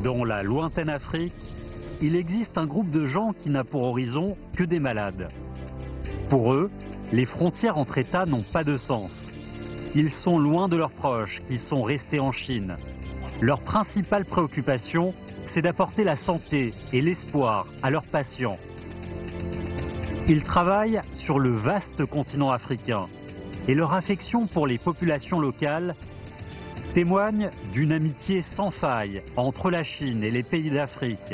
Dans la lointaine Afrique, il existe un groupe de gens qui n'a pour horizon que des malades. Pour eux, les frontières entre États n'ont pas de sens. Ils sont loin de leurs proches qui sont restés en Chine. Leur principale préoccupation, c'est d'apporter la santé et l'espoir à leurs patients. Ils travaillent sur le vaste continent africain et leur affection pour les populations locales témoigne d'une amitié sans faille entre la Chine et les pays d'Afrique.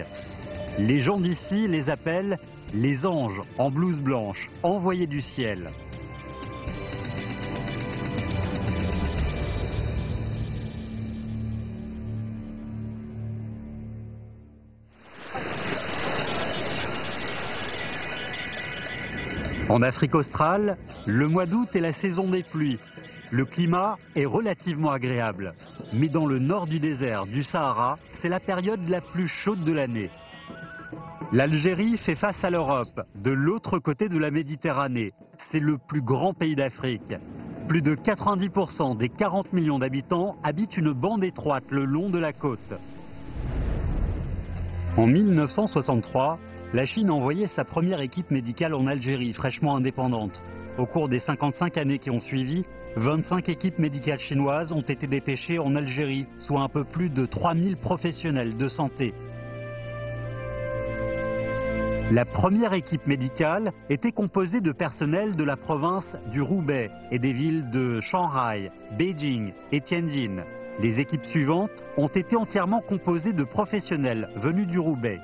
Les gens d'ici les appellent les anges en blouse blanche, envoyés du ciel. En Afrique australe, le mois d'août est la saison des pluies. Le climat est relativement agréable. Mais dans le nord du désert du Sahara, c'est la période la plus chaude de l'année. L'Algérie fait face à l'Europe, de l'autre côté de la Méditerranée. C'est le plus grand pays d'Afrique. Plus de 90% des 40 millions d'habitants habitent une bande étroite le long de la côte. En 1963, la Chine a envoyé sa première équipe médicale en Algérie, fraîchement indépendante. Au cours des 55 années qui ont suivi, 25 équipes médicales chinoises ont été dépêchées en Algérie, soit un peu plus de 3000 professionnels de santé. La première équipe médicale était composée de personnel de la province du Roubaix et des villes de Shanghai, Beijing et Tianjin. Les équipes suivantes ont été entièrement composées de professionnels venus du Roubaix.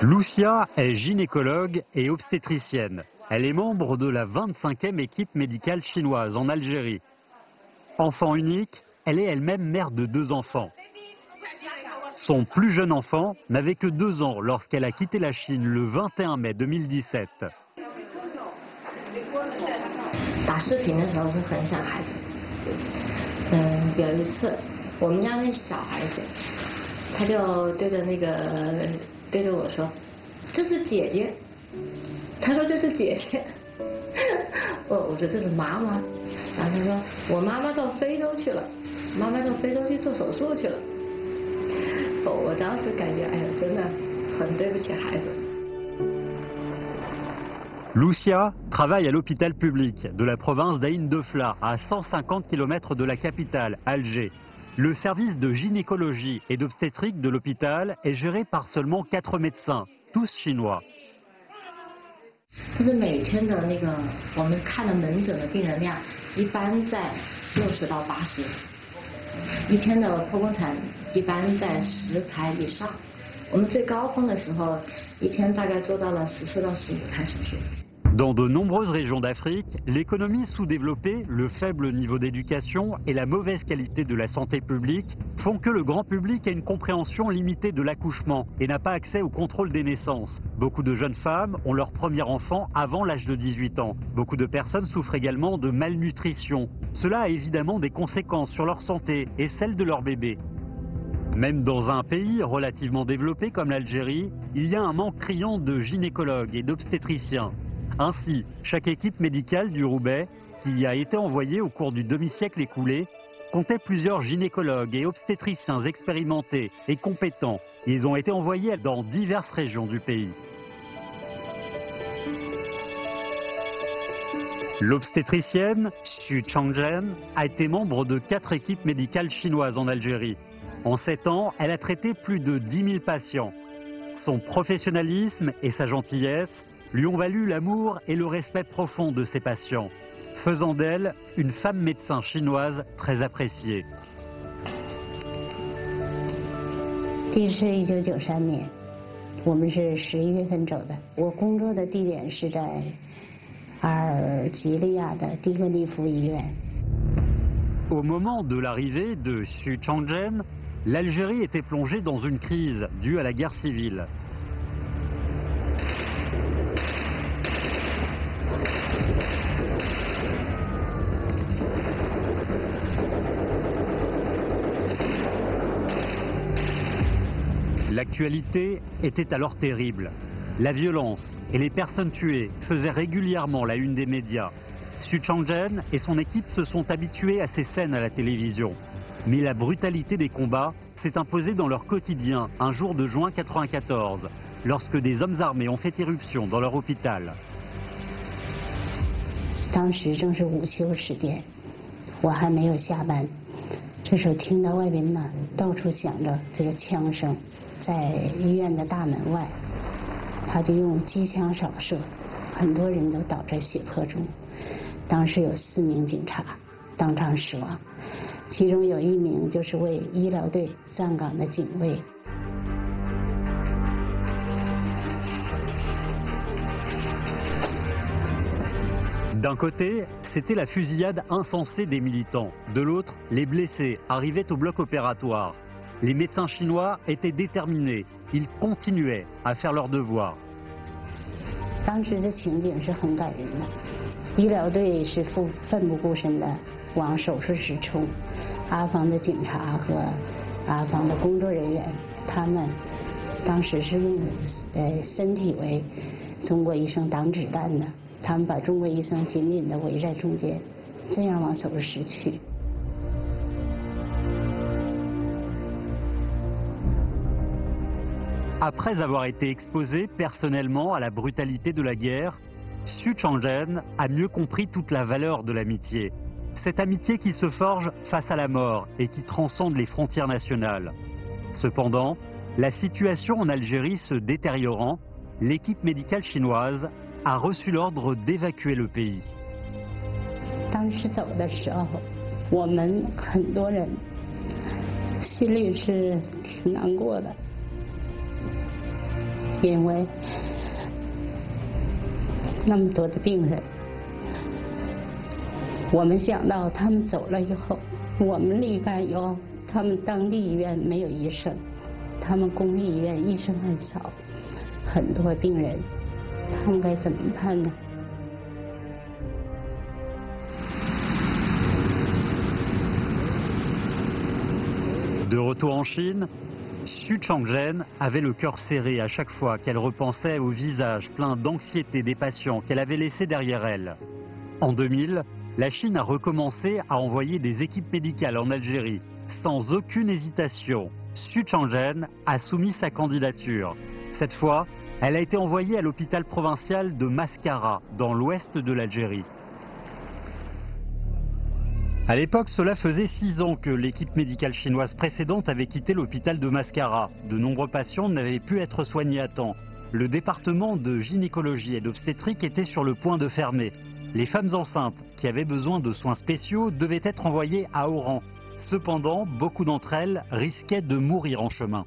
Lucia est gynécologue et obstétricienne. Elle est membre de la 25e équipe médicale chinoise en Algérie. Enfant unique, elle est elle-même mère de 2 enfants. Son plus jeune enfant n'avait que 2 ans lorsqu'elle a quitté la Chine le 21 mai 2017. 打视频的时候是很想孩子，有一次我们家那小孩子，他就对着我说，这是姐姐，他说这是姐姐，我说这是妈妈，然后他说我妈妈到非洲去了，妈妈到非洲去做手术去了，我当时感觉哎呦真的很对不起孩子。 Lucia travaille à l'hôpital public de la province d'Aïn Defla, à 150 km de la capitale, Alger. Le service de gynécologie et d'obstétrique de l'hôpital est géré par seulement 4 médecins, tous chinois. 但是每天的我们看的门诊的病人量一般在60到80，一天的剖宫产一般在10台以上。我们最高峰的时候，一天大概做到了14到15台手术。 Dans de nombreuses régions d'Afrique, l'économie sous-développée, le faible niveau d'éducation et la mauvaise qualité de la santé publique font que le grand public a une compréhension limitée de l'accouchement et n'a pas accès au contrôle des naissances. Beaucoup de jeunes femmes ont leur premier enfant avant l'âge de 18 ans. Beaucoup de personnes souffrent également de malnutrition. Cela a évidemment des conséquences sur leur santé et celle de leur bébé. Même dans un pays relativement développé comme l'Algérie, il y a un manque criant de gynécologues et d'obstétriciens. Ainsi, chaque équipe médicale du Roubaix, qui y a été envoyée au cours du demi-siècle écoulé, comptait plusieurs gynécologues et obstétriciens expérimentés et compétents. Ils ont été envoyés dans diverses régions du pays. L'obstétricienne Xu Changzhen a été membre de 4 équipes médicales chinoises en Algérie. En 7 ans, elle a traité plus de 10 000 patients. Son professionnalisme et sa gentillesse lui ont valu l'amour et le respect profond de ses patients, faisant d'elle une femme médecin chinoise très appréciée. 第一是1993年，我们是11月份走的。我工作的地点是在阿尔及利亚的第一个利福医院。 Au moment de l'arrivée de Xu Changzhen, l'Algérie était plongée dans une crise due à la guerre civile. L'actualité était alors terrible. La violence et les personnes tuées faisaient régulièrement la une des médias. Xu Changzhen et son équipe se sont habitués à ces scènes à la télévision. Mais la brutalité des combats s'est imposée dans leur quotidien un jour de juin 1994, lorsque des hommes armés ont fait irruption dans leur hôpital. 当时正是午休时间，我还没有下班，这时候听到外边呢到处响着这个枪声，在医院的大门外，他就用机枪扫射，很多人都倒在血泊中。当时有4名警察当场死亡，其中有1名就是为医疗队站岗的警卫。 D'un côté, c'était la fusillade insensée des militants. De l'autre, les blessés arrivaient au bloc opératoire. Les médecins chinois étaient déterminés. Ils continuaient à faire leur devoir. 当时的情景是很感人的，医疗队是奋不顾身的往手术室冲，阿方的警察和阿方的工作人员，他们当时是用身体为中国医生挡子弹的。 他们把中国医生紧紧地围在中间，这样往手术室去。Après avoir été exposé personnellement à la brutalité de la guerre, Xu Changzhen a mieux compris toute la valeur de l'amitié. Cette amitié qui se forge face à la mort et qui transcende les frontières nationales. Cependant, la situation en Algérie se détériorant, l'équipe médicale chinoise a reçu l'ordre d'évacuer le pays. 当时走的时候，我们很多人心里是挺难过的，因为那么多的病人，我们想到他们走了以后，我们离开以后，他们当地医院没有医生，他们公立医院医生很少，很多病人。 他们该怎么办呢？ De retour en Chine, Xu Changzhen avait le cœur serré à chaque fois qu'elle repensait au visage plein d'anxiété des patients qu'elle avait laissés derrière elle. En 2000, la Chine a recommencé à envoyer des équipes médicales en Algérie. Sans aucune hésitation, Xu Changzhen a soumis sa candidature. Cette fois, elle a été envoyée à l'hôpital provincial de Mascara, dans l'ouest de l'Algérie. À l'époque, cela faisait 6 ans que l'équipe médicale chinoise précédente avait quitté l'hôpital de Mascara. De nombreux patients n'avaient pu être soignés à temps. Le département de gynécologie et d'obstétrique était sur le point de fermer. Les femmes enceintes qui avaient besoin de soins spéciaux devaient être envoyées à Oran. Cependant, beaucoup d'entre elles risquaient de mourir en chemin.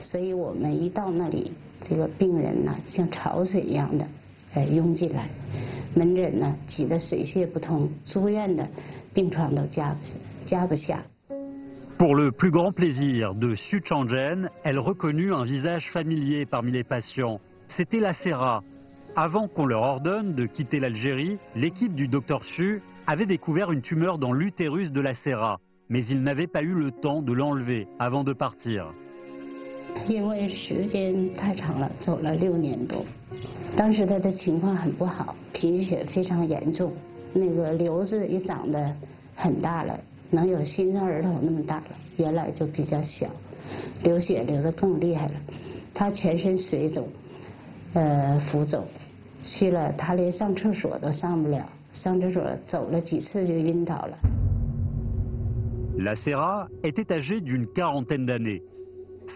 所以我们一到那里，这个病人呢像潮水一样的涌进来，门诊呢挤得水泄不通，住院的病床都加不下。 Pour le plus grand plaisir de Xu Changzhen, elle reconnut un visage familier parmi les patients. C'était la Serra. Avant qu'on leur ordonne de quitter l'Algérie, l'équipe du docteur Xu avait découvert une tumeur dans l'utérus de la Serra, mais ils n'avaient pas eu le temps de l'enlever avant de partir. 因为时间太长了，走了6年多。当时他的情况很不好，贫血非常严重，那个瘤子也长得很大了，能有新生儿头那么大了，原来就比较小，流血流得更厉害了。他全身水肿，浮肿，去了他连上厕所都上不了，上厕所走了几次就晕倒了。 La Serra était âgée d'une quarantaine d'années.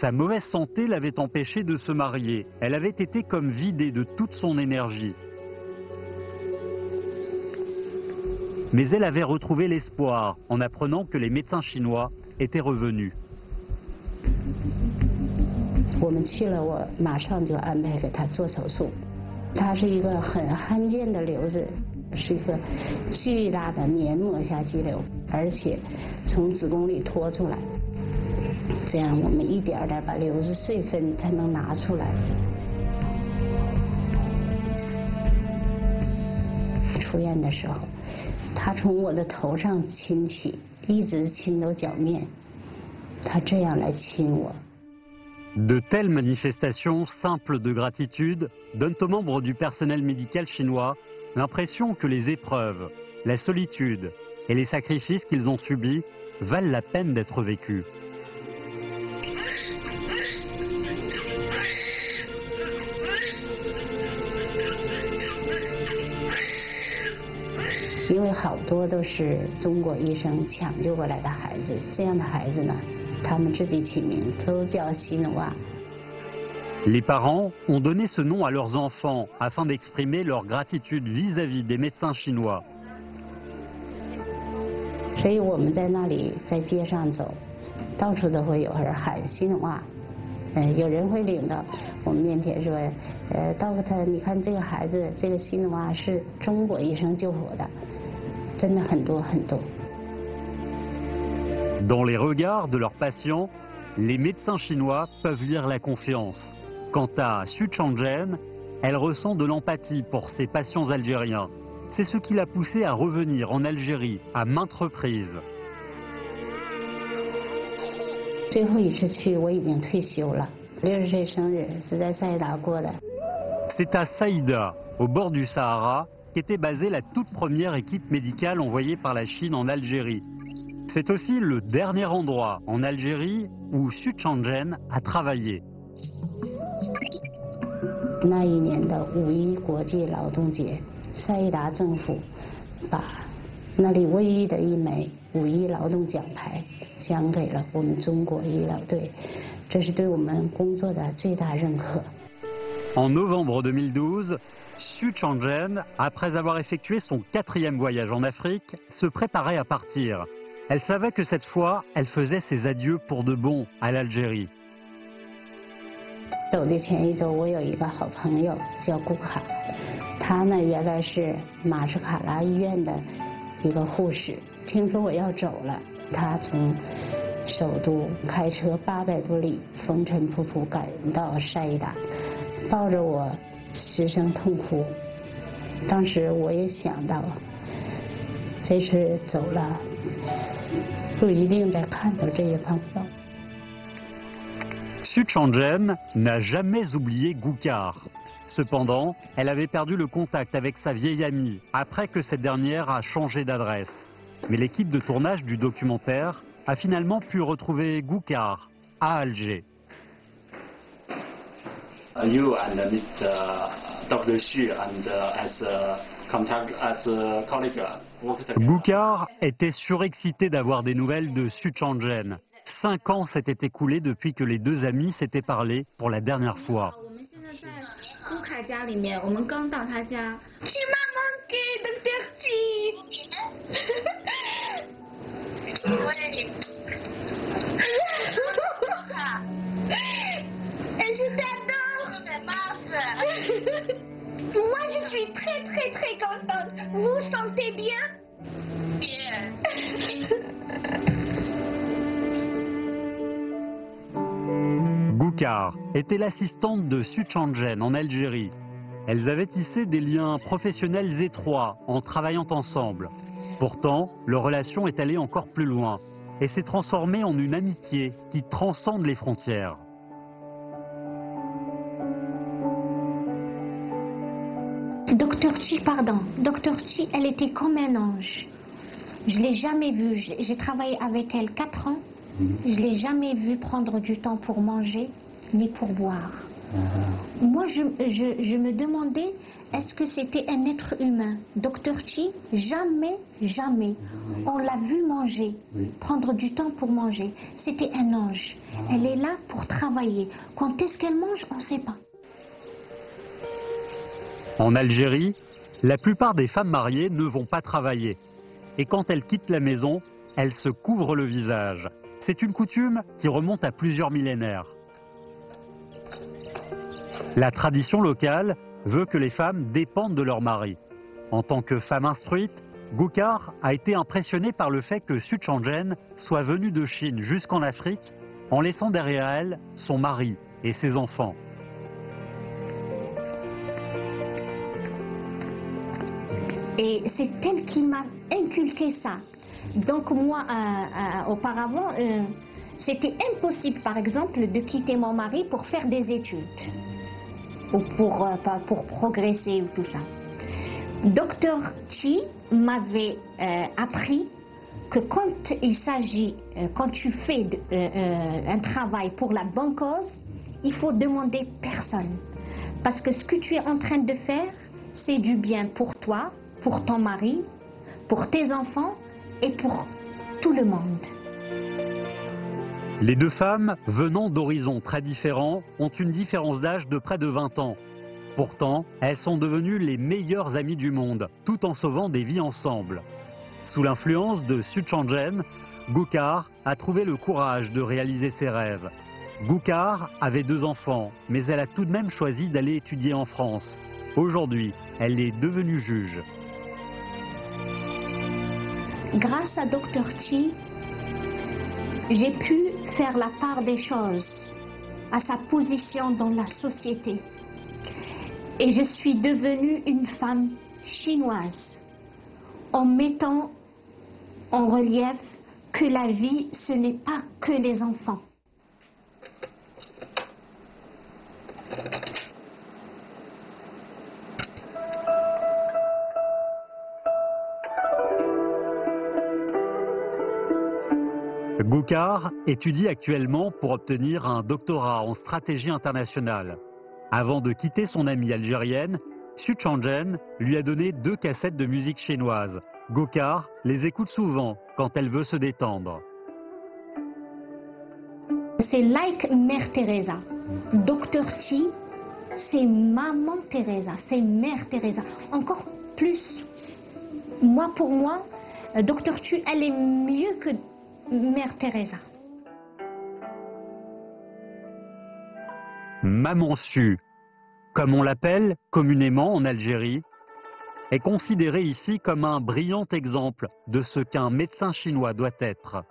Sa mauvaise santé l'avait empêchée de se marier. Elle avait été comme vidée de toute son énergie. Mais elle avait retrouvé l'espoir en apprenant que les médecins chinois étaient revenus. 我们去了，我马上就安排给他做手术。他是一个很罕见的瘤子，是一个巨大的黏膜下肌瘤，而且从子宫里脱出来。 这样我们一点点把瘤子碎分才能拿出来。出院的时候，他从我的头上亲起，一直亲到脚面，他这样来亲我。De telles manifestations simples de gratitude donnent aux membres du personnel médical chinois l'impression que les épreuves, la solitude et les sacrifices qu'ils ont subis valent la peine d'être vécus.因为好多都是中国医生抢救过来的孩子，这样的孩子呢，他们自己起名都叫西努瓦。Les parents ont donné ce nom à leurs enfants afin d'exprimer leur gratitude vis-à-vis des médecins chinois. 所以我们在那里在街上走，到处都会有人喊西努瓦，有人会领到我们面前说，Doctor， 你看这个孩子，这个西努瓦是中国医生救活的，真的很多很多。Dans les regards de leurs patients, les médecins chinois peuvent lire la confiance. Quant à Xu Changzhen, elle ressent de l'empathie pour ses patients algériens. C'est ce qui l'a poussée à revenir en Algérie à maintes reprises. 最后一次去我已经退休了，60岁生日是在塞达过的。C'est à Saïda, au bord du Sahara, qu'était basée la toute première équipe médicale envoyée par la Chine en Algérie. C'est aussi le dernier endroit en Algérie où Xu Changzhen a travaillé. 那一年的5·1国际劳动节，塞达政府把那里唯一的一枚5·1劳动奖牌奖给了我们中国医疗队，这是对我们工作的最大认可。En novembre 2012, Xu Changzhen, après avoir effectué son 4e voyage en Afrique, se préparait à partir. Elle savait que cette fois, elle faisait ses adieux pour de bon à l'Algérie. 走的前一周，我有一个好朋友叫顾卡，他呢原来是马什卡拉医院的一个护士，听说我要走了，他从首都开车800多里，风尘仆仆赶到塞达，抱着我失声痛哭。当时我也想到，这次走了，不一定再看到这些朋友。Xu Changzhen n'a jamais oublié Goukhar. Cependant, elle avait perdu le contact avec sa vieille amie après que cette dernière a changé d'adresse. Mais l'équipe de tournage du documentaire a finalement pu retrouver Goukhar à Alger. You and meet Dr. Xu and as a contact as a colleague. Goukhar était surexcité d'avoir des nouvelles de Xu Changzhen. 5 ans s'étaient écoulés depuis que les deux amis s'étaient parlé pour la dernière fois. Moi, je suis très très très contente. Vous vous sentez bien? Bien. Goukhar était l'assistante de Xu Changzhen en Algérie. Elles avaient tissé des liens professionnels étroits en travaillant ensemble. Pourtant, leur relation est allée encore plus loin et s'est transformée en une amitié qui transcende les frontières. Docteur Xu, elle était comme un ange. Je ne l'ai jamais vue. J'ai travaillé avec elle 4 ans. Je ne l'ai jamais vue prendre du temps pour manger ni pour boire. Moi, je me demandais, est-ce que c'était un être humain? Docteur Xu, jamais, jamais. On l'a vu manger, prendre du temps pour manger. C'était un ange. Elle est là pour travailler. Quand est-ce qu'elle mange, on ne sait pas. En Algérie, la plupart des femmes mariées ne vont pas travailler. Et quand elles quittent la maison, elles se couvrent le visage. C'est une coutume qui remonte à plusieurs millénaires. La tradition locale veut que les femmes dépendent de leur mari. En tant que femme instruite, Goukhar a été impressionnée par le fait que Xu Changzhen soit venue de Chine jusqu'en Afrique en laissant derrière elle son mari et ses enfants. Et c'est elle qui m'a inculqué ça. Donc moi, auparavant, C'était impossible, par exemple, de quitter mon mari pour faire des études ou pour progresser ou tout ça. Docteur Chi m'avait appris que quand il s'agit, quand tu fais un travail pour la bonne cause, il faut demander personne. Parce que ce que tu es en train de faire, c'est du bien pour toi, pour ton mari, pour tes enfants et pour tout le monde. Les deux femmes, venant d'horizons très différents, ont une différence d'âge de près de 20 ans. Pourtant, elles sont devenues les meilleures amies du monde, tout en sauvant des vies ensemble. Sous l'influence de Su Changhen, Gukar a trouvé le courage de réaliser ses rêves. Gukar avait 2 enfants, mais elle a tout de même choisi d'aller étudier en France. Aujourd'hui, elle est devenue juge. Grâce à Dr Chi, j'ai pu faire la part des choses à sa position dans la société. Et je suis devenue une femme chinoise en mettant en relief que la vie, ce n'est pas que les enfants. Gukar étudie actuellement pour obtenir un doctorat en stratégie internationale. Avant de quitter son amie algérienne, Su Changhen lui a donné 2 cassettes de musique chinoise. Gukar les écoute souvent quand elle veut se détendre. C'est like Mère Teresa. Dr Chi, c'est Maman Teresa, c'est Mère Teresa. Encore plus. Moi, pour moi, Dr Chi, elle est mieux que Mère Teresa. Maman Su, comme on l'appelle communément en Algérie, est considérée ici comme un brillant exemple de ce qu'un médecin chinois doit être.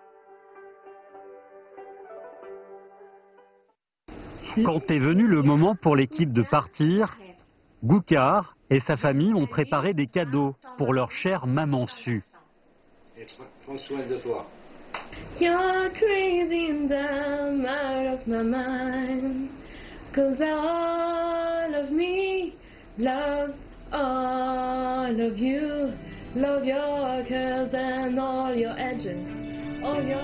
Quand est venu le moment pour l'équipe de partir, Gukar et sa famille ont préparé des cadeaux pour leur chère Maman Su. Prends soin de toi. You're crazy and I'm out of my mind, 'cause all of me loves all of you, love your curves and all your edges, all your...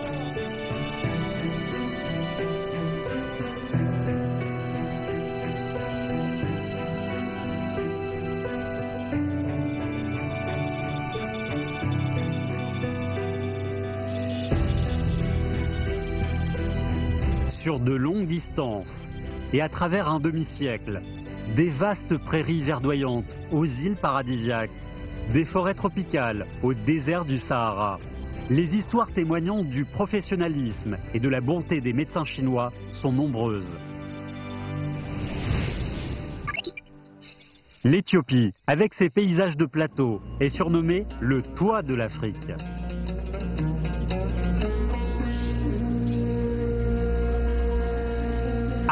Sur de longues distances et à travers un demi-siècle, des vastes prairies verdoyantes aux îles paradisiaques, des forêts tropicales au désert du Sahara, les histoires témoignant du professionnalisme et de la bonté des médecins chinois sont nombreuses. L'Éthiopie, avec ses paysages de plateau, est surnommée le toit de l'Afrique.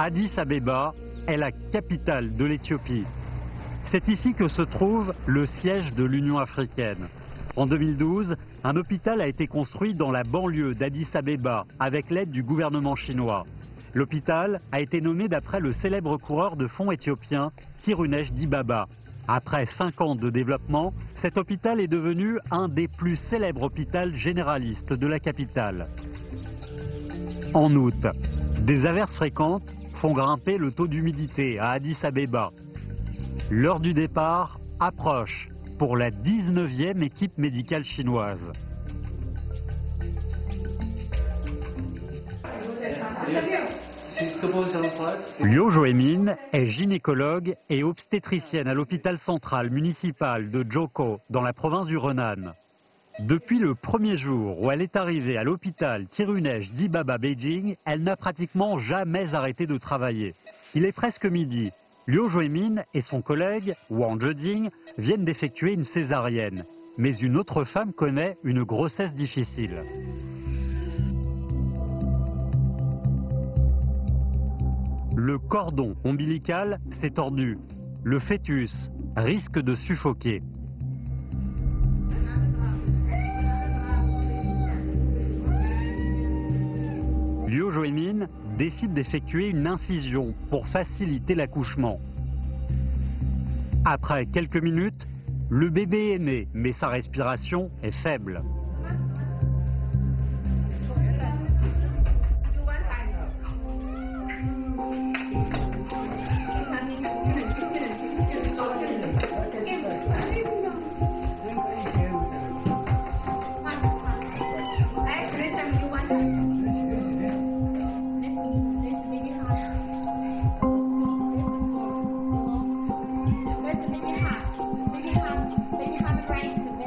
Addis Abeba est la capitale de l'Éthiopie. C'est ici que se trouve le siège de l'Union africaine. En 2012, un hôpital a été construit dans la banlieue d'Addis Abeba avec l'aide du gouvernement chinois. L'hôpital a été nommé d'après le célèbre coureur de fond éthiopien Tirunesh Dibaba. Après 5 ans de développement, cet hôpital est devenu un des plus célèbres hôpitaux généralistes de la capitale. En août, des averses fréquentes font grimper le taux d'humidité à Addis Abeba. L'heure du départ approche pour la 19e équipe médicale chinoise. Liu Joemin est gynécologue et obstétricienne à l'hôpital central municipal de Joko dans la province du Renan. Depuis le premier jour où elle est arrivée à l'hôpital Tirunesh Dibaba Beijing, elle n'a pratiquement jamais arrêté de travailler. Il est presque midi. Liu Joemin et son collègue Wang Zhejing viennent d'effectuer une césarienne. Mais une autre femme connaît une grossesse difficile. Le cordon ombilical s'est tordu. Le fœtus risque de suffoquer. Liu Wemin décide d'effectuer une incision pour faciliter l'accouchement. Après quelques minutes, le bébé est né, mais sa respiration est faible.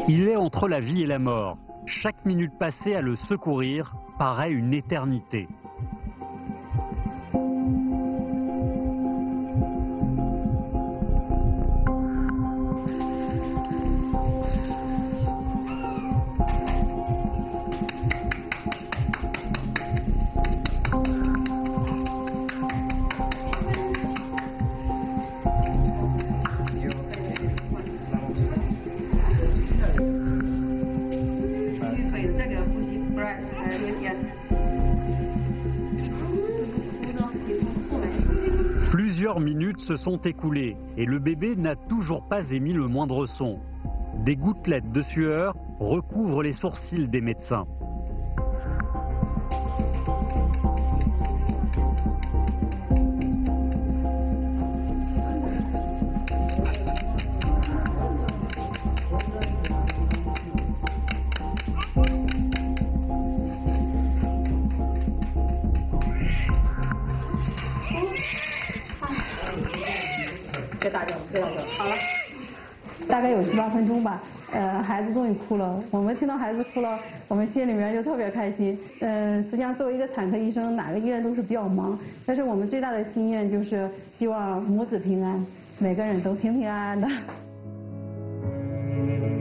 Il est entre la vie et la mort. Chaque minute passée à le secourir paraît une éternité. Plusieurs minutes se sont écoulées et le bébé n'a toujours pas émis le moindre son. Des gouttelettes de sueur recouvrent les sourcils des médecins.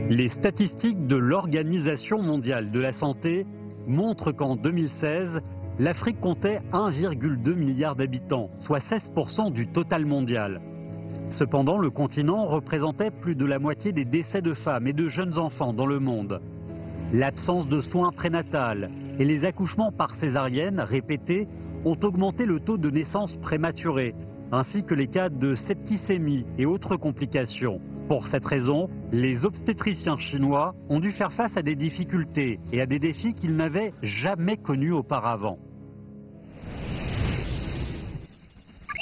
Les statistiques de l'Organisation mondiale de la santé montrent qu'en 2016, l'Afrique comptait 1,2 milliard d'habitants, soit 16% du total mondial. Cependant, le continent représentait plus de la moitié des décès de femmes et de jeunes enfants dans le monde. L'absence de soins prénatals et les accouchements par césarienne répétés ont augmenté le taux de naissance prématurée, ainsi que les cas de septicémie et autres complications. Pour cette raison, les obstétriciens chinois ont dû faire face à des difficultés et à des défis qu'ils n'avaient jamais connus auparavant.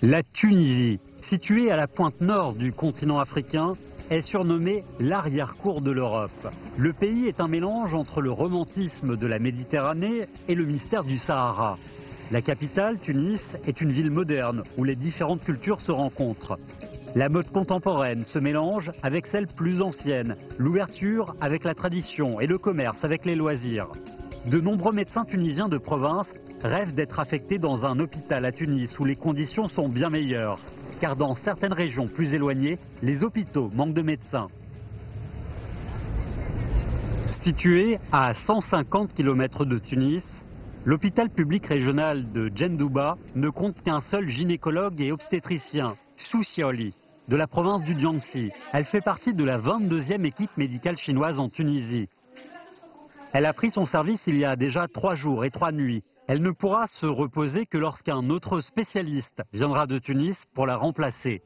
La Tunisie, située à la pointe nord du continent africain, est surnommée l'arrière-cour de l'Europe. Le pays est un mélange entre le romantisme de la Méditerranée et le mystère du Sahara. La capitale, Tunis, est une ville moderne où les différentes cultures se rencontrent. La mode contemporaine se mélange avec celle plus ancienne, l'ouverture avec la tradition et le commerce avec les loisirs. De nombreux médecins tunisiens de province rêvent d'être affectés dans un hôpital à Tunis où les conditions sont bien meilleures, car dans certaines régions plus éloignées, les hôpitaux manquent de médecins. Situé à 150 km de Tunis, l'hôpital public régional de Djendouba ne compte qu'un seul gynécologue et obstétricien, Soussioli, de la province du Jiangxi. Elle fait partie de la 22e équipe médicale chinoise en Tunisie. Elle a pris son service il y a déjà 3 jours et 3 nuits. Elle ne pourra se reposer que lorsqu'un autre spécialiste viendra de Tunis pour la remplacer.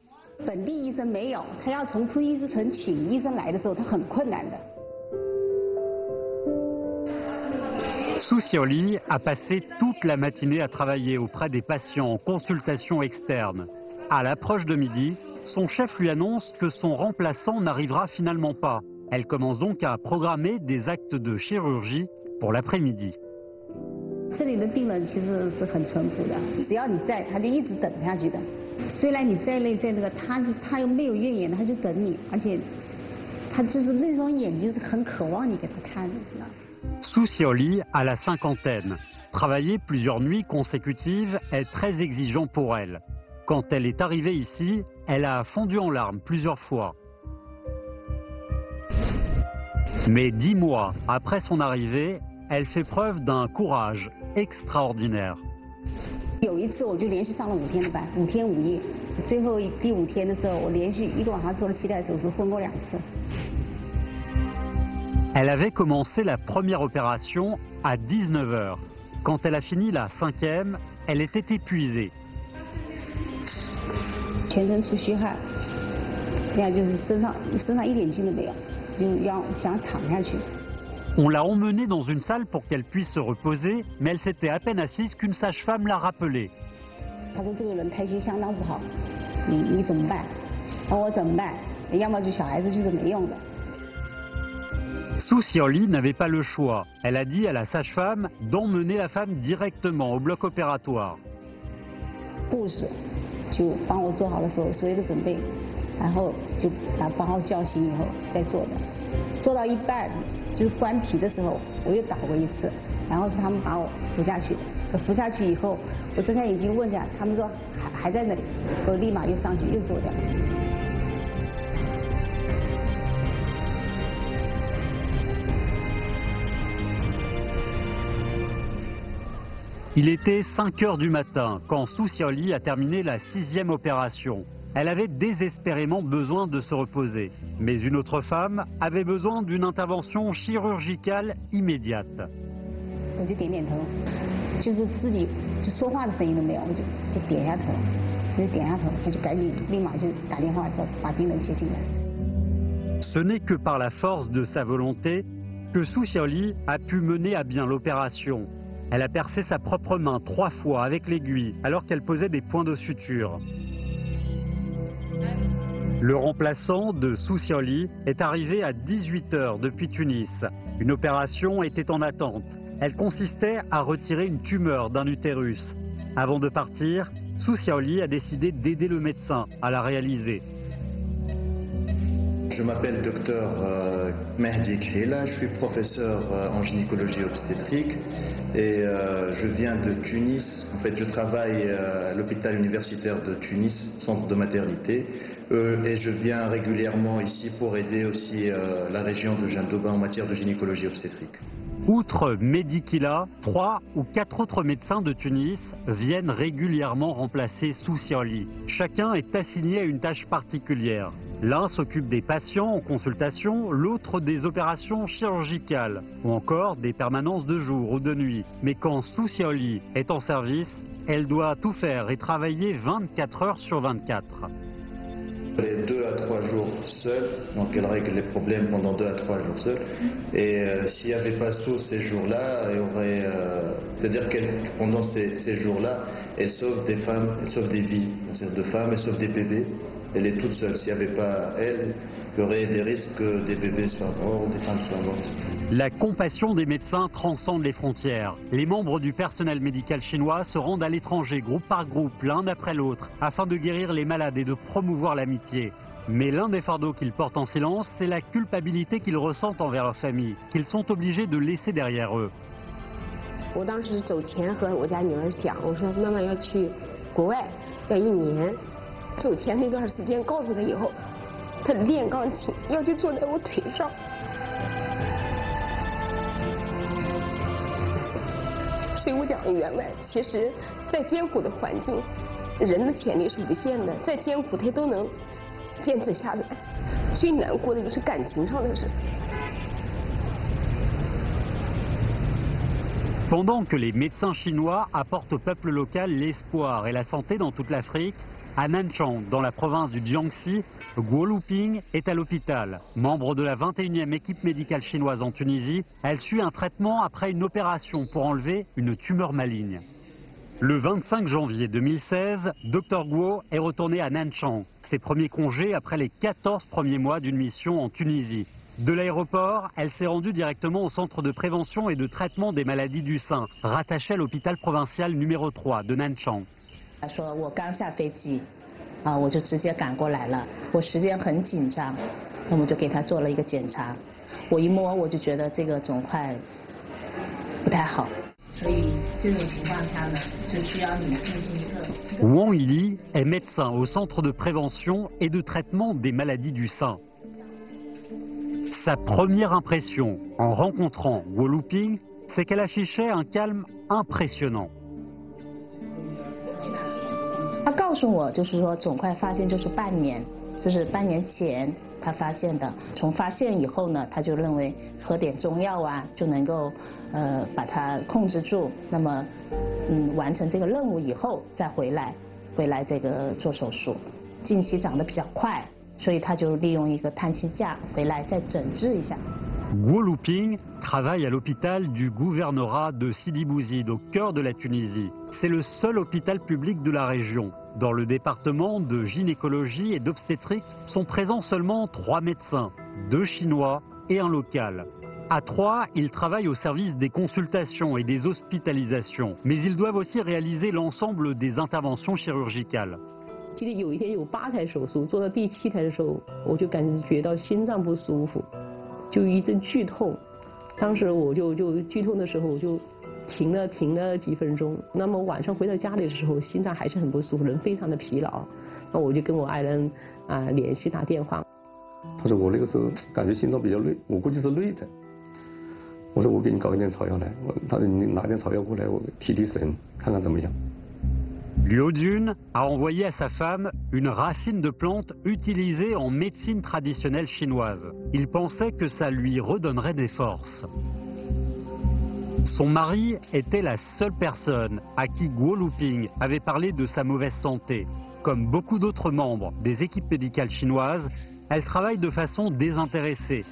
Soussioli a passé toute la matinée à travailler auprès des patients en consultation externe. À l'approche de midi, son chef lui annonce que son remplaçant n'arrivera finalement pas. Elle commence donc à programmer des actes de chirurgie pour l'après-midi. Soussioli a la cinquantaine. Travailler plusieurs nuits consécutives est très exigeant pour elle. Quand elle est arrivée ici, elle a fondu en larmes plusieurs fois. Mais 10 mois après son arrivée, elle fait preuve d'un courage extraordinaire. Elle avait commencé la première opération à 19 h. Quand elle a fini la 5e, elle était épuisée. 全身出虚汗，这样就是身上一点劲都没有，就要想躺下去。 On l'a emmenée dans une salle pour qu'elle puisse se reposer, mais elle s'était à peine assise qu'une sage-femme l'a rappelée. 他说这个人胎心相当不好，你怎么办？我怎么办？要么就小孩子就是没用的。 Su Xiaoli n'avait pas le choix. Elle a dit à la sage-femme d'emmener la femme directement au bloc opératoire. 护士就帮我做好了所有的准备，然后就帮我叫醒以后再做的，做到一半就是关皮的时候，我又倒过一次，然后是他们把我扶下去的。扶下去以后，我睁开眼睛问一下，他们说还在那里，我立马又上去又做掉。 Il était 5 heures du matin quand Su Xiaoli a terminé la 6e opération. Elle avait désespérément besoin de se reposer. Mais une autre femme avait besoin d'une intervention chirurgicale immédiate. 我就点点头，就是自己就说话的声音都没有，我就点下头，他就赶紧立马就打电话叫把病人接进来。 Ce n'est que par la force de sa volonté que Su Xiaoli a pu mener à bien l'opération. Elle a percé sa propre main 3 fois avec l'aiguille alors qu'elle posait des points de suture. Le remplaçant de Su Xiaoli est arrivé à 18 h depuis Tunis. Une opération était en attente. Elle consistait à retirer une tumeur d'un utérus. Avant de partir, Su Xiaoli a décidé d'aider le médecin à la réaliser. Je m'appelle Dr Mehdi Khila, je suis professeur en gynécologie obstétrique et je viens de Tunis. En fait, je travaille à l'hôpital universitaire de Tunis, centre de maternité, et je viens régulièrement ici pour aider aussi la région de Jandouba en matière de gynécologie obstétrique. Outre Mehdi Khila, 3 ou 4 autres médecins de Tunis viennent régulièrement remplacer Su Xiaoli. Chacun est assigné à une tâche particulière. L'un s'occupe des patients en consultation, l'autre des opérations chirurgicales, ou encore des permanences de jour ou de nuit. Mais quand Su Xiaoli est en service, elle doit tout faire et travailler 24 heures sur 24. Les 2 à 3 jours seule, donc elle règle les problèmes pendant 2 à 3 jours seule. Et s'il n'y avait pas ces jours-là, il y aurait, c'est-à-dire que pendant ces jours-là, elle sauve des femmes, elle sauve des vies, de femmes, elle sauve des bébés. Elle est toute seule. S'il n'y avait pas elle, il y aurait des risques que des bébés soient morts, des femmes soient mortes. La compassion des médecins transcende les frontières. Les membres du personnel médical chinois se rendent à l'étranger, groupe par groupe, l'un après l'autre, afin de guérir les malades et de promouvoir l'amitié. Mais l'un des fardeaux qu'ils portent en silence, c'est la culpabilité qu'ils ressentent envers leur famille, qu'ils sont obligés de laisser derrière eux. 我当时走前和我家女儿讲，我说妈妈要去国外，要1年。 走前那段时间告诉他以后，他练钢琴要去坐在我腿上。所以我讲员外，其实，在艰苦的环境，人的潜力是无限的，再艰苦他都能坚持下来。最难过的就是感情上的事。 Pendant que les médecins chinois apportent au peuple local l'espoir et la santé dans toute l'Afrique, à Nanchang, dans la province du Jiangxi, Guo Luping est à l'hôpital. Membre de la 21e équipe médicale chinoise en Tunisie, elle suit un traitement après une opération pour enlever une tumeur maligne. Le 25 janvier 2016, Dr Guo est retourné à Nanchang, ses premiers congés après les 14 premiers mois d'une mission en Tunisie. De l'aéroport, elle s'est rendue directement au centre de prévention et de traitement des maladies du sein, rattaché à l'hôpital provincial numéro 3 de Nanchang. 他说我刚下飞机，我就直接赶过来了。我时间很紧张，那么就给他做了一个检查。我一摸我就觉得这个肿块不太好，所以这种情况下呢，就需要你进行一个。 Wang Yili est médecin au centre de prévention et de traitement des maladies du sein. Sa première impression en rencontrant Guo Luping, c'est qu'elle affichait un calme impressionnant. 他告诉我，就是说肿块发现就是半年前他发现的。从发现以后呢，他就认为喝点中药啊就能够把它控制住。那么完成这个任务以后再回来这个做手术。近期长得比较快，所以他就利用一个探亲假回来再诊治一下。Guo Luping travaille à l'hôpital du gouvernorat de Sidi Bouzid, au cœur de la Tunisie. C'est le seul hôpital public de la région. Dans le département de gynécologie et d'obstétrique sont présents seulement 3 médecins, 2 Chinois et un local. À 3, ils travaillent au service des consultations et des hospitalisations, mais ils doivent aussi réaliser l'ensemble des interventions chirurgicales. 记得有一天有8台手术，做到第7台的时候，我就感觉到心脏不舒服，就一阵剧痛。当时我就剧痛的时候，我就停了几分钟。那么晚上回到家里的时候，心脏还是很不舒服，人非常的疲劳。那我就跟我爱人联系打电话。他说我那个时候感觉心脏比较累，我估计是累的。我说我给你搞一点草药来，他说你拿点草药过来，我提提神，看看怎么样。 Luo Jun a envoyé à sa femme une racine de plante utilisée en médecine traditionnelle chinoise. Il pensait que ça lui redonnerait des forces. Son mari était la seule personne à qui Guo Luping avait parlé de sa mauvaise santé. Comme beaucoup d'autres membres des équipes médicales chinoises, elle travaille de façon désintéressée.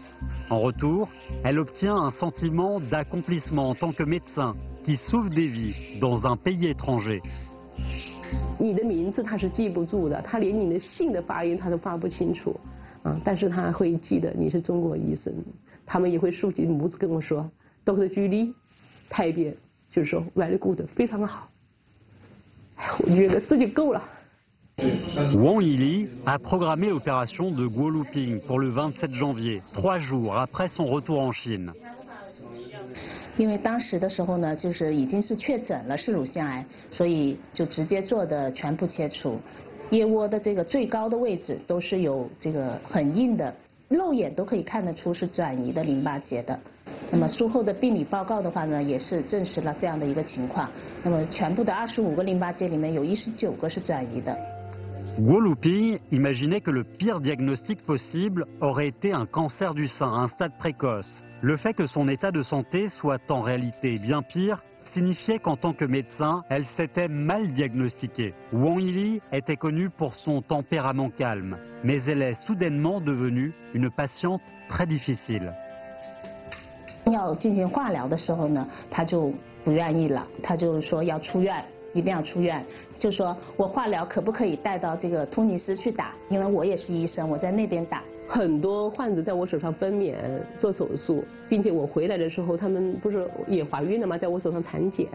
En retour, elle obtient un sentiment d'accomplissement en tant que médecin qui sauve des vies dans un pays étranger. 你的名字他是记不住的，他连你的姓的发音他都发不清楚，但是他会记得你是中国医生，他们也会竖起拇指跟我说 ，Dr. Julie， 太bien，就是说 very good， 非常好。我觉得这就够了。Wang Yili a programmé l'opération de Guo Luping pour le 27 janvier, 3 jours après son retour en Chine. 因为当时的时候呢，就是已经是确诊了是乳腺癌，所以就直接做的全部切除。腋窝的这个最高的位置都是有这个很硬的，肉眼都可以看得出是转移的淋巴结的。那么术后的病理报告的话呢，也是证实了这样的一个情况。那么全部的25个淋巴结里面有19个是转移的。Guo Luping imaginait que le pire diagnostic possible aurait été un cancer du sein, un stade précoce. Le fait que son état de santé soit en réalité bien pire signifiait qu'en tant que médecin, elle s'était mal diagnostiquée. Wang Yili était connue pour son tempérament calme, mais elle est soudainement devenue une patiente très difficile. 要进行化疗的时候呢，他就不愿意了，他就说要出院。 一定要出院，就说我化疗可不可以带到这个突尼斯去打？因为我也是医生，我在那边打。很多患者在我手上分娩做手术，并且我回来的时候，他们不是也怀孕了吗？在我手上产检，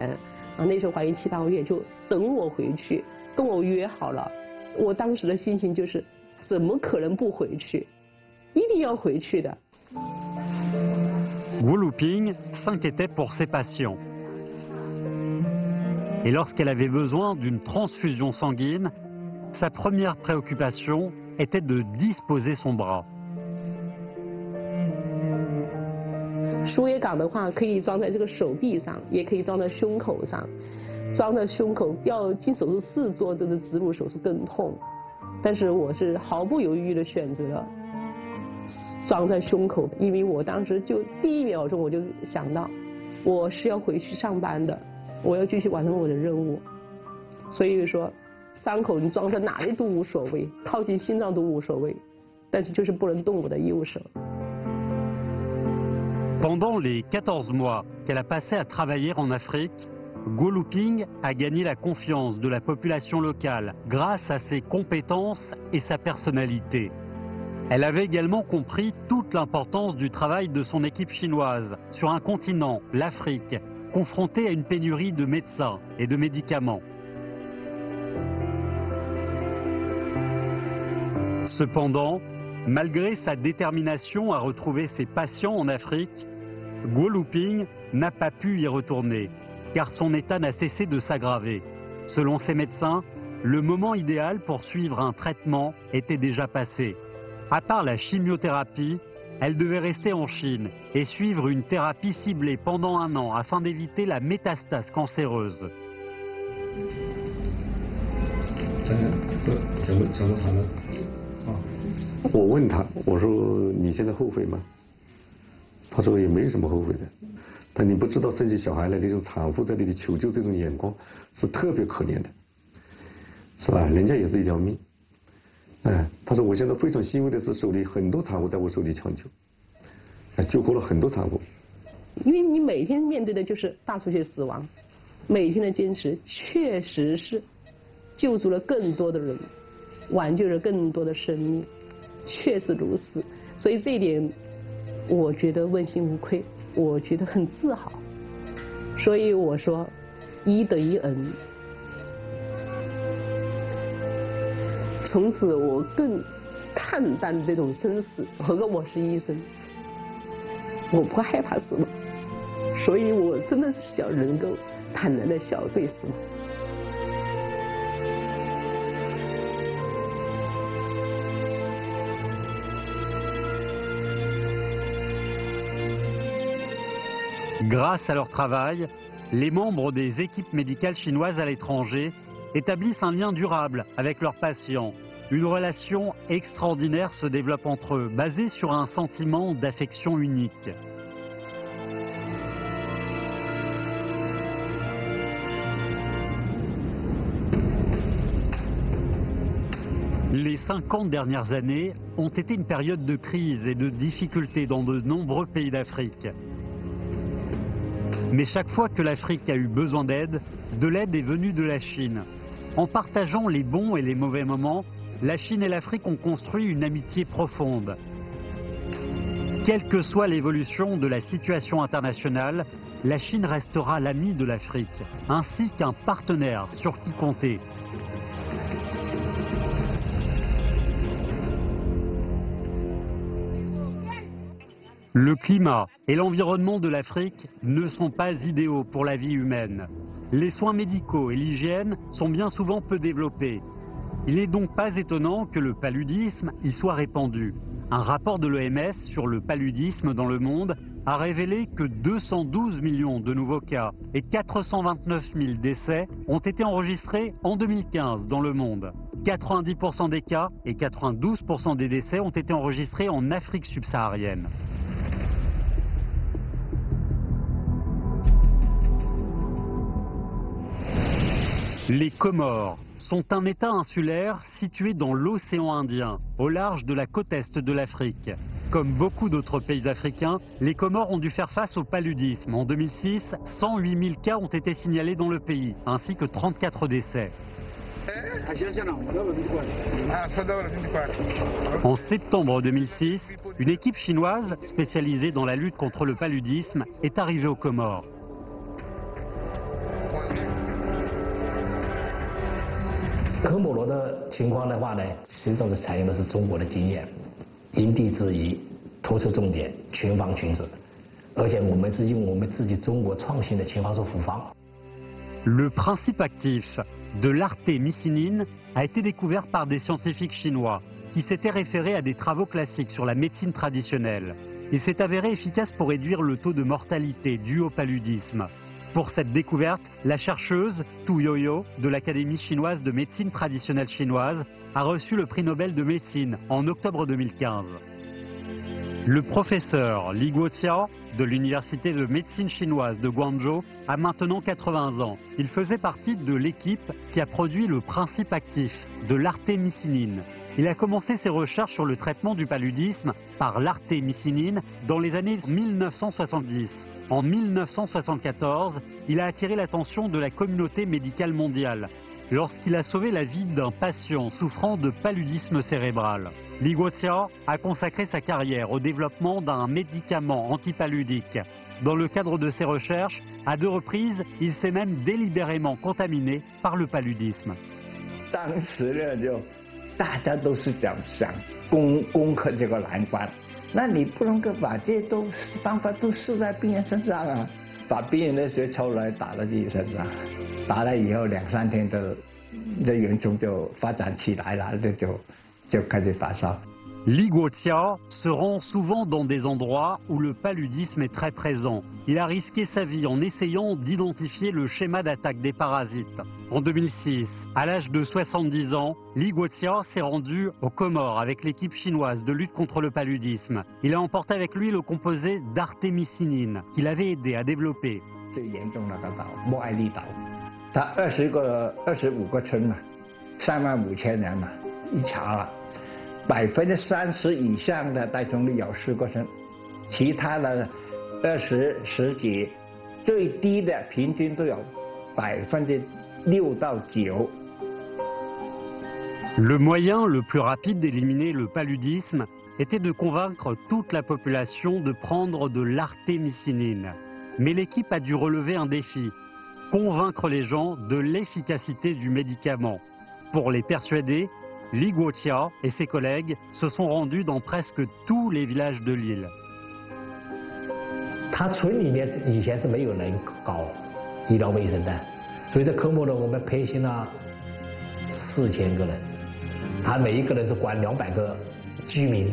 那时候怀孕7、8个月，就等我回去，跟我约好了。我当时的心情就是，怎么可能不回去？一定要回去的。Guo Luping s'inquiétait pour ses patients. Et lorsqu'elle avait besoin d'une transfusion sanguine, sa première préoccupation était de disposer son bras. 输液杆的话，可以装在这个手臂上，也可以装在胸口上。装在胸口要进手术室做这个植入手术更痛，但是我是毫不犹豫的选择了装在胸口，因为我当时就第1秒钟我就想到，我是要回去上班的。 我要继续完成我的任务，所以说伤口你装在哪里都无所谓，靠近心脏都无所谓，但是就是不能动我的右手。Pendant les 14 mois qu'elle a passé à travailler en Afrique, Guo Luping a gagné la confiance de la population locale grâce à ses compétences et sa personnalité. Elle avait également compris toute l'importance du travail de son équipe chinoise sur un continent, l'Afrique, confrontée à une pénurie de médecins et de médicaments. Cependant, malgré sa détermination à retrouver ses patients en Afrique, Guo Luping n'a pas pu y retourner, car son état n'a cessé de s'aggraver. Selon ses médecins, le moment idéal pour suivre un traitement était déjà passé. À part la chimiothérapie, elle devait rester en Chine et suivre une thérapie ciblée pendant 1 an afin d'éviter la métastase cancéreuse. 这讲的好了啊。我问他，我说你现在后悔吗？他说也没什么后悔的，但你不知道生起小孩来那种产妇在那里求救这种眼光是特别可怜的，是吧？人家也是一条命。他说我现在非常欣慰的是手里很多产妇在我手里抢救，救活了很多产妇。因为你每天面对的就是大出血死亡，每天的坚持确实是救助了更多的人，挽救了更多的生命，确实如此。所以这一点我觉得问心无愧，我觉得很自豪。所以我说医得一恩，从此我更看淡这种生死。何况我是医生，我不害怕死亡，所以我真的是想能够坦然的笑对死亡。Grâce à leur travail, les membres des équipes médicales chinoises à l'étranger établissent un lien durable avec leurs patients. Une relation extraordinaire se développe entre eux, basée sur un sentiment d'affection unique. Les 50 dernières années ont été une période de crise et de difficultés dans de nombreux pays d'Afrique. Mais chaque fois que l'Afrique a eu besoin d'aide, de l'aide est venue de la Chine. En partageant les bons et les mauvais moments, la Chine et l'Afrique ont construit une amitié profonde. Quelle que soit l'évolution de la situation internationale, la Chine restera l'amie de l'Afrique, ainsi qu'un partenaire sur qui compter. Le climat et l'environnement de l'Afrique ne sont pas idéaux pour la vie humaine. Les soins médicaux et l'hygiène sont bien souvent peu développés. Il n'est donc pas étonnant que le paludisme y soit répandu. Un rapport de l'OMS sur le paludisme dans le monde a révélé que 212 millions de nouveaux cas et 429 000 décès ont été enregistrés en 2015 dans le monde. 90% des cas et 92% des décès ont été enregistrés en Afrique subsaharienne. Les Comores sont un État insulaire situé dans l'océan Indien, au large de la côte est de l'Afrique. Comme beaucoup d'autres pays africains, les Comores ont dû faire face au paludisme. En 2006, 108 000 cas ont été signalés dans le pays, ainsi que 34 décès. En septembre 2006, une équipe chinoise spécialisée dans la lutte contre le paludisme est arrivée aux Comores. Le principe actif de l'artémisinine a été découvert par des scientifiques chinois qui s'étaient référés à des travaux classiques sur la médecine traditionnelle. Il s'est avéré efficace pour réduire le taux de mortalité dû au paludisme. Pour cette découverte, la chercheuse Tu Youyou de l'Académie chinoise de médecine traditionnelle chinoise a reçu le prix Nobel de médecine en octobre 2015. Le professeur Li Guotia de l'Université de médecine chinoise de Guangzhou a maintenant 80 ans. Il faisait partie de l'équipe qui a produit le principe actif de l'artémisinine. Il a commencé ses recherches sur le traitement du paludisme par l'artémisinine dans les années 1970. En 1974, il a attiré l'attention de la communauté médicale mondiale lorsqu'il a sauvé la vie d'un patient souffrant de paludisme cérébral. Li Guotia a consacré sa carrière au développement d'un médicament antipaludique. Dans le cadre de ses recherches, à 2 reprises, il s'est même délibérément contaminé par le paludisme. 那你不能够把这些方法都试在病人身上啊，把病人的血抽来打到自己身上，打了以后2、3天的原虫就发展起来了，就开始发烧。Li Guoxia se rend souvent dans des endroits où le paludisme est très présent. Il a risqué sa vie en essayant d'identifier le schéma d'attaque des parasites. En 2006, à l'âge de 70 ans, Li Guoxia s'est rendu aux Comores avec l'équipe chinoise de lutte contre le paludisme. Il a emporté avec lui le composé d'artémisinine qu'il avait aidé à développer. 最严重那个岛莫艾利岛，它25个村嘛，35000人嘛，一查了，30%以上的带虫率有4个村，其他的10几，最低的平均都有6到9%。 Le moyen le plus rapide d'éliminer le paludisme était de convaincre toute la population de prendre de l'artémisinine. Mais l'équipe a dû relever un défi, convaincre les gens de l'efficacité du médicament. Pour les persuader, Li Guoxia et ses collègues se sont rendus dans presque tous les villages de l'île. 他村里面以前是没有人搞医疗卫生的，所以在科莫罗我们培训了4000个人，他每一个人是管200个居民，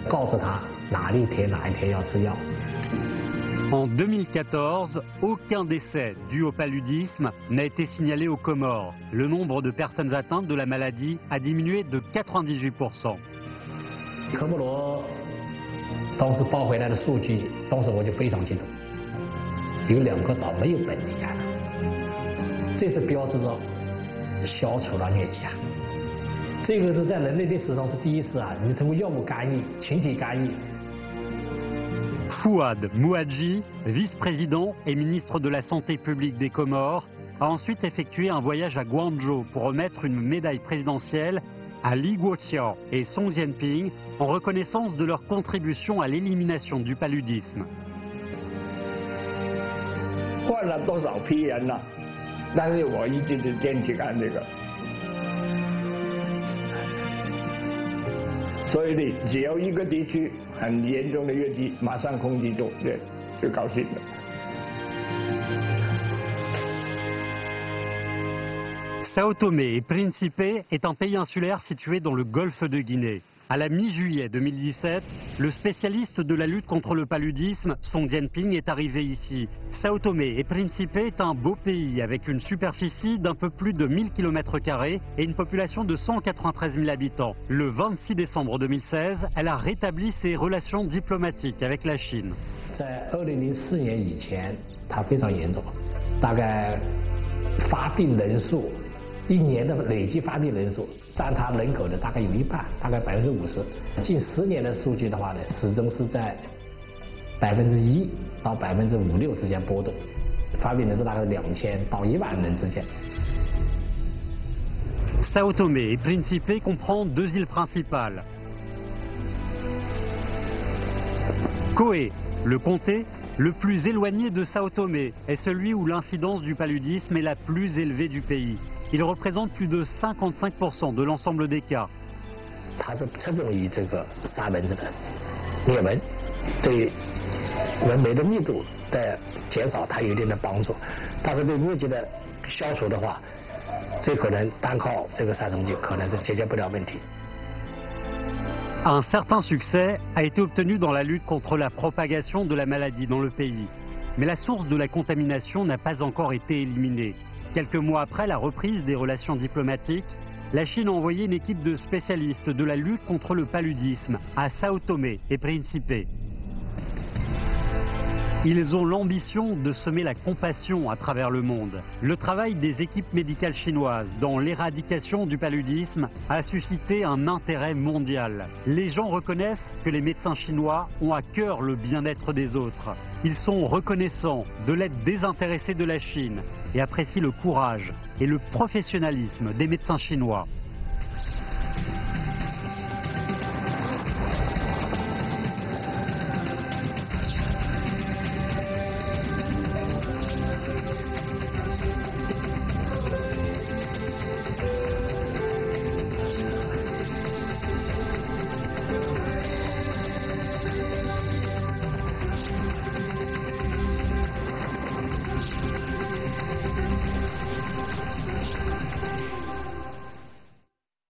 告诉他哪一天要吃药。 En 2014, aucun décès dû au paludisme n'a été signalé aux Comores. Le nombre de personnes atteintes de la maladie a diminué de 98%. 科莫罗当时报回来的数据，当时我就非常激动，有2个岛没有本地感染，这是标志着消除了疟疾啊！这个是在人类历史上是第一次啊！你通过药物干预、群体干预。 Fouad Mouadji, vice-président et ministre de la Santé publique des Comores, a ensuite effectué un voyage à Guangzhou pour remettre une médaille présidentielle à Li Guoxia et Song Jianping en reconnaissance de leur contribution à l'élimination du paludisme. 换了多少批人了，但是我一直是坚持干这个。所以你只要一个地区很严重的疟疾，马上空气中就高兴了。 Sao Tomé et Principe est un pays insulaire situé dans le golfe de Guinée. À la mi-juillet 2017, le spécialiste de la lutte contre le paludisme, Song Jianping, est arrivé ici. Sao Tomé et Principe est un beau pays avec une superficie d'un peu plus de 1000 km² et une population de 193 000 habitants. Le 26 décembre 2016, elle a rétabli ses relations diplomatiques avec la Chine. 在2004年以前，它非常严重，大概发病人数。 1年的累计发病人数占它人口的大概有1半，大概50%。近10年的数据的话呢，始终是在1%到5%、6%之间波动，发病人数大概2000到1万人之间。 Sao Tomé et Principe comprend 2 îles principales. Koé, le comté le plus éloigné de Sao Tomé, est celui où l'incidence du paludisme est la plus élevée du pays. Il représente plus de 55% de l'ensemble des cas. 它是侧重于这个杀蚊子的灭蚊，对蚊媒的密度的减少，它有一定的帮助。但是对疟疾的消除的话，这可能单靠这个杀虫剂可能是解决不了问题。 Un certain succès a été obtenu dans la lutte contre la propagation de la maladie dans le pays. Mais la source de la contamination n'a pas encore été éliminée. Quelques mois après la reprise des relations diplomatiques, la Chine a envoyé une équipe de spécialistes de la lutte contre le paludisme à Sao Tomé et Principe. Ils ont l'ambition de semer la compassion à travers le monde. Le travail des équipes médicales chinoises dans l'éradication du paludisme a suscité un intérêt mondial. Les gens reconnaissent que les médecins chinois ont à cœur le bien-être des autres. Ils sont reconnaissants de l'aide désintéressée de la Chine et apprécient le courage et le professionnalisme des médecins chinois.